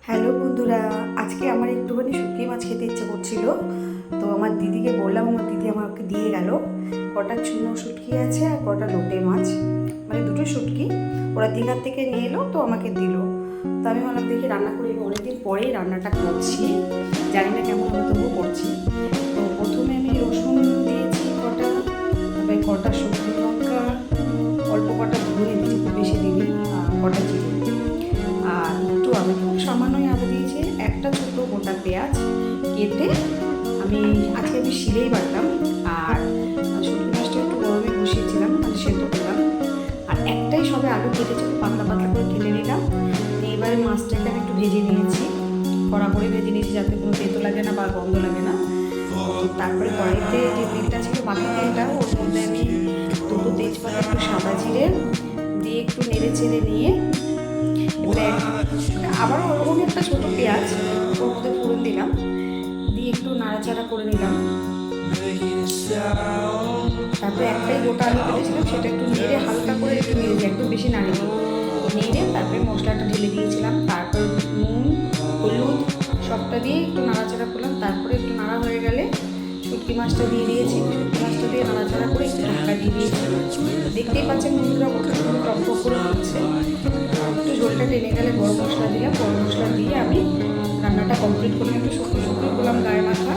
Hello বন্ধুরা, আজকে আমার একটুখানি শুটকি মাছ খেতে ইচ্ছে করছিল। তো আমার দিদিকে বললাম, আমার দিদি আমাকে দিয়ে গেল কটা চুনো শুটকি আছে আর কটা লোটে মাছ, মানে দুটো শুটকি ওরা দীঘার থেকে নিয়ে এলো, তো আমাকে দিল। তো আমি ভাবলাম দেখি রান্না করে, অনেকদিন পরেই রান্নাটা করছি, জানি না কেমন হবে তবুও করছি। তো প্রথমে আমি রসুন দিয়েছি কটা, তারপরে কটা শুকনো লঙ্কা, অল্প কটা ধরে দিয়েছি, খুব বেশি দিবি, কটা জিরে, আর একটু আলু, খুব সামান্যই আলু দিয়েছি, একটা ছোটো গোটা পেঁয়াজ কেটে আমি শিলেই বাটলাম। আর শুকনো মাছটা একটু গরমে বসিয়েছিলাম, মানে সেদ্ধ করলাম। আর একটাই সবে আলু কেটেছি, পাতলা পাতলা করে কেটে নিলাম। এবারে মাছটাকে আমি একটু ভেজে নিয়েছি, কড়া করে ভেজে নিয়েছি যাতে কোনো তেতো লাগে না বা গন্ধ লাগে না। তারপরে কড়াইতে যে তেলটা ছিল, বাকি তেলটা, ওর মধ্যে আমি দুটো তেজপাতা, একটু সাদা জিরে দিয়ে একটু নেড়ে চেড়ে নিয়ে এবারে আবারও ওরকমই একটা ছোটো পেঁয়াজ ওর মধ্যে ফোড়ন দিলাম, দিয়ে একটু নাড়াচাড়া করে নিলাম। তারপরে একটাই গোটা আলু কেটেছিলাম, সেটা একটু নেড়ে হালকা করে একটু নেড়ে, একটু বেশি নাড়িয়ে নেড়ে তারপরে মশলাটা ঢেলে দিয়েছিলাম। তারপরে নুন, হলুদ সবটা দিয়ে একটু নাড়াচাড়া করলাম। তারপরে একটু নাড়া হয়ে গেলে শুটকি মাছটা দিয়ে দিয়েছি, শুটকি মাছটা দিয়ে নাড়াচাড়া করে একটু ঢাকা দিয়ে দিয়েছি। দেখতেই পাচ্ছেন বন্ধুরা কত সুন্দর টক টক করে হচ্ছে। একটু ঝোলটা টেনে গেলে গরম মশলা দিলাম, গরম মশলা দিয়ে আমি রান্নাটা কমপ্লিট করলাম। একটু শুকনো শুকনো করলাম গায়ে মাখা।